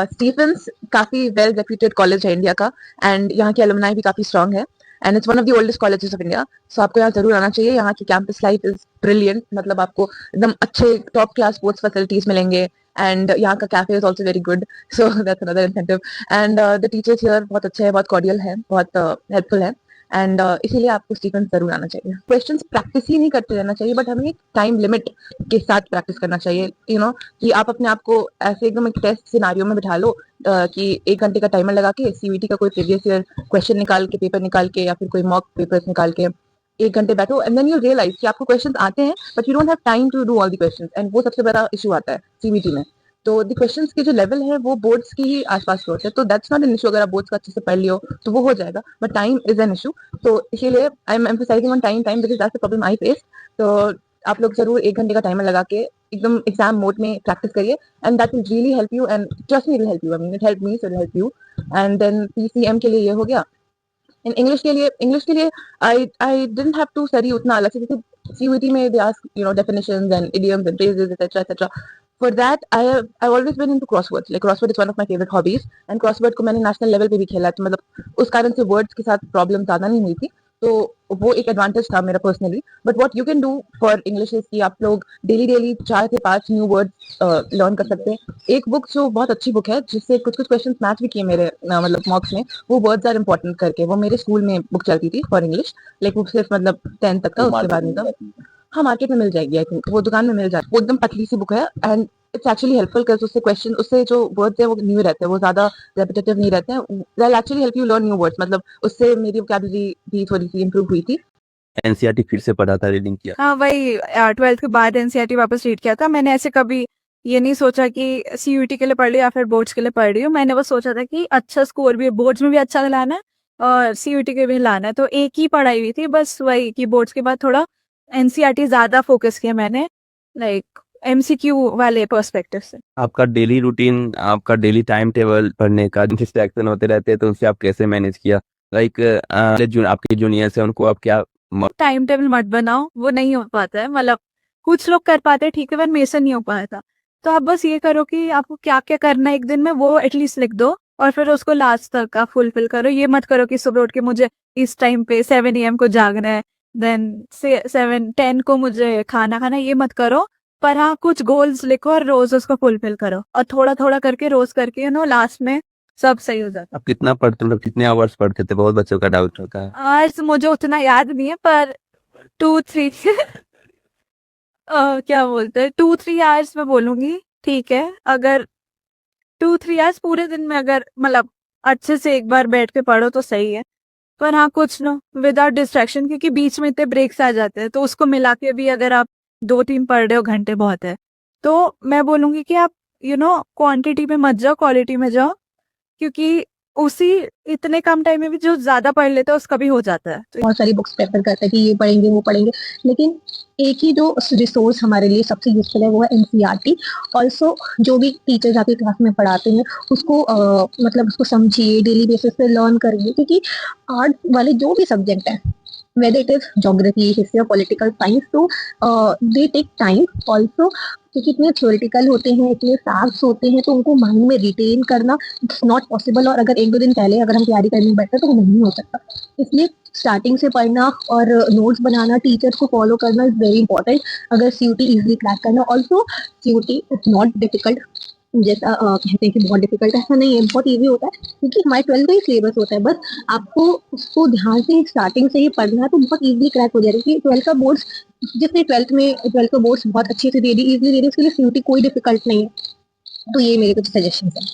Stephen's काफ़ी well reputed college है India का, एंड यहाँ की अलुमनाई भी काफ़ी स्ट्रांग है, and it's one of the oldest colleges of India. So आपको यहाँ जरूर आना चाहिए। यहाँ की कैंपस लाइफ इज ब्रिलियंट, मतलब आपको एकदम अच्छे टॉप क्लास स्पोर्ट्स फैसिलिटीज मिलेंगे, एंड यहाँ का cafe is also very good, so that's another incentive. And the teachers here बहुत अच्छे हैं, बहुत कॉर्डियल हैं, बहुत हेल्पफुल हैं, एंड इसीलिए आपको स्टीफेंस जरूर आना चाहिए। क्वेश्चंस प्रैक्टिस ही नहीं करते रहना चाहिए, बट हमें एक टाइम लिमिट के साथ प्रैक्टिस करना चाहिए। कि आप अपने आप को ऐसे एकदम एक टेस्ट सिनारियो में बिठा लो कि 1 घंटे का टाइमर लगा के सीवीटी का कोई प्रीवियस ईयर क्वेश्चन निकाल के, पेपर निकाल के, या फिर कोई मॉक पेपर्स निकाल के 1 घंटे बैठो, एंड देन यू रियलाइज कि आपको क्वेश्चंस आते हैं but you don't have time to do all the questions, and वो सबसे बड़ा इशू आता है सीवीटी में। तो द क्वेश्चंस के जो लेवल है वो बोर्ड्स की ही आसपास के होते हैं, तो दैट्स नॉट एन इशू। अगर आप बोर्ड्स का अच्छे से पढ़ लियो तो वो हो जाएगा, but time is an issue. तो इसीलिए I am emphasising on time because that's the problem I face. तो आप लोग जरूर 1 घंटे का टाइमर लगा के एकदम एग्जाम मोड में प्रैक्टिस करिए, and that will really help you, and trust me it will help you. I mean it help me, so it help you. And then PCM के लिए ये हो गया। इन इंग्लिश के लिए I didn't have to study उतना अलग से, जैसे सीयूईटी में they ask definitions and idioms and phrases etcetera. For that, I've always been into crosswords. Like crossword is one of my favorite hobbies, and crossword को मैंने national level पे भी खेला है, तो मतलब उस कारण से वर्ड्स के साथ प्रॉब्लम ज्यादा नहीं हुई थी, तो वो एक एडवांटेज था मेरा personally. But what you can do for English is कि आप लोग डेली 4 से 5 न्यू वर्ड्स लर्न कर सकते हैं। एक बुक जो बहुत अच्छी बुक है, जिससे कुछ क्वेश्चन मैच भी किए मेरे मतलब मॉक्स में, वो वर्ड्स आर इंपॉर्टेंट करके, वो मेरे स्कूल में बुक चलती थी फॉर इंग्लिश। लाइक वो सिर्फ मतलब 10th तक था, उसके बाद में था। हाँ, मार्केट में मिल जाएगी, आई थिंक वो दुकान में मिल जाती है। वो एकदम पतली सी बुक है, and it's actually helpful because उससे जो वर्ड्स है वो न्यू रहते हैं, वो ज्यादा रेपिटेटिव नहीं रहते हैं। That actually help you learn new words, मतलब उससे मेरी वोकैबुलरी भी थोड़ी सी इंप्रूव हुई थी। एनसीईआरटी फिर से पढ़ा था, रीडिंग किया? हाँ, वही 12th के बाद एनसीईआरटी वापस रीड किया था। मैंने ऐसे कभी ये नहीं सोचा कि सीयूईटी के लिए पढ़ रही हूँ या फिर बोर्ड्स के लिए पढ़ रही हूँ। मैंने वो सोचा था कि अच्छा स्कोर भी बोर्ड्स में भी अच्छा लाना है और सीयूईटी के भी लाना है, तो एक ही पढ़ाई हुई थी बस, वही कि बोर्ड्स के बाद थोड़ा एनसीईआरटी ज्यादा फोकस किया मैंने, लाइक एमसीक्यू वाले पर्सपेक्टिव से। आपका डेली रूटीन, आपका डेली टाइम टेबल पढ़ने का, डिस्ट्रैक्शन होते रहते हैं, तो उनसे आप कैसे मैनेज किया? लाइक आपके जूनियर्स हैं, उनको आप क्या टाइम टेबल मत बनाओ, वो नहीं हो पाता है। मतलब कुछ लोग कर पाते हैं, ठीक है, पर मेरे से नहीं हो पाया। तो आप बस ये करो कि आपको क्या क्या करना है एक दिन में, वो एटलीस्ट लिख दो और फिर उसको लास्ट तक का फुलफिल करो। ये मत करो कि सुबह उठ के मुझे इस टाइम पे 7 AM को जागना है, देन 7-10 को मुझे खाना खाना है, ये मत करो। पर हाँ, कुछ गोल्स लिखो और रोज उसको फुलफिल करो, और थोड़ा थोड़ा करके रोज करके लास्ट में सब सही हो जाता है। आप कितना पढ़ते, मतलब कितने आवर्स पढ़ते थे? बहुत बच्चों का डाउट होता है। आज मुझे उतना याद नहीं है, पर 2-3 क्या बोलते हैं, 2-3 आवर्स में बोलूंगी, ठीक है। अगर 2-3 आवर्स पूरे दिन में अगर मतलब अच्छे से एक बार बैठ के पढ़ो तो सही है। पर हाँ, कुछ ना विदाउट डिस्ट्रैक्शन, क्योंकि बीच में इतने ब्रेक्स आ जाते हैं, तो उसको मिला के भी अगर आप 2-3 पढ़ रहे हो घंटे बहुत है। तो मैं बोलूंगी कि आप क्वांटिटी में मत जाओ, क्वालिटी में जाओ, क्योंकि उसी इतने कम टाइम में भी जो ज्यादा पढ़ लेता है उसका भी हो जाता है। तो बहुत सारी बुक्स प्रेफर करते हैं कि ये पढ़ेंगे वो पढ़ेंगे, लेकिन एक ही जो रिसोर्स हमारे लिए सबसे यूजफुल है वो है एनसीईआरटी। ऑल्सो जो भी टीचर्स आपकी क्लास में पढ़ाते हैं उसको मतलब उसको समझिए, डेली बेसिस पे लर्न करिए, क्योंकि आर्ट वाले जो भी सब्जेक्ट है, whether it is geography, history or political science, तो they take time also, क्योंकि इतने थ्योरेटिकल होते हैं, इतने फैक्ट्स होते हैं, तो उनको माइंड में रिटेन करना इट्स नॉट पॉसिबल। और अगर 1-2 दिन पहले अगर हम तैयारी करने बैठते तो वो नहीं हो सकता। इसलिए स्टार्टिंग से पढ़ना और नोट्स बनाना, टीचर्स को फॉलो करना इज वेरी इंपॉर्टेंट अगर सीयूटी इजीली क्रैक करना। Also CUET is not difficult, जैसा कहते हैं कि बहुत डिफिकल्ट, ऐसा नहीं है, बहुत इजी होता है, क्योंकि हमारे 12th का ही सिलेबस होता है। बस आपको उसको ध्यान से स्टार्टिंग से ही पढ़ना है तो बहुत इजीली क्रैक हो जाएगा। क्योंकि 12th का बोर्ड्स, जिसने 12th का बोर्ड्स बहुत अच्छे से दे दी, इजीली दे दी, उसके लिए सीयूटी कोई डिफिकल्ट नहीं है। तो ये मेरे कुछ सजेशन है।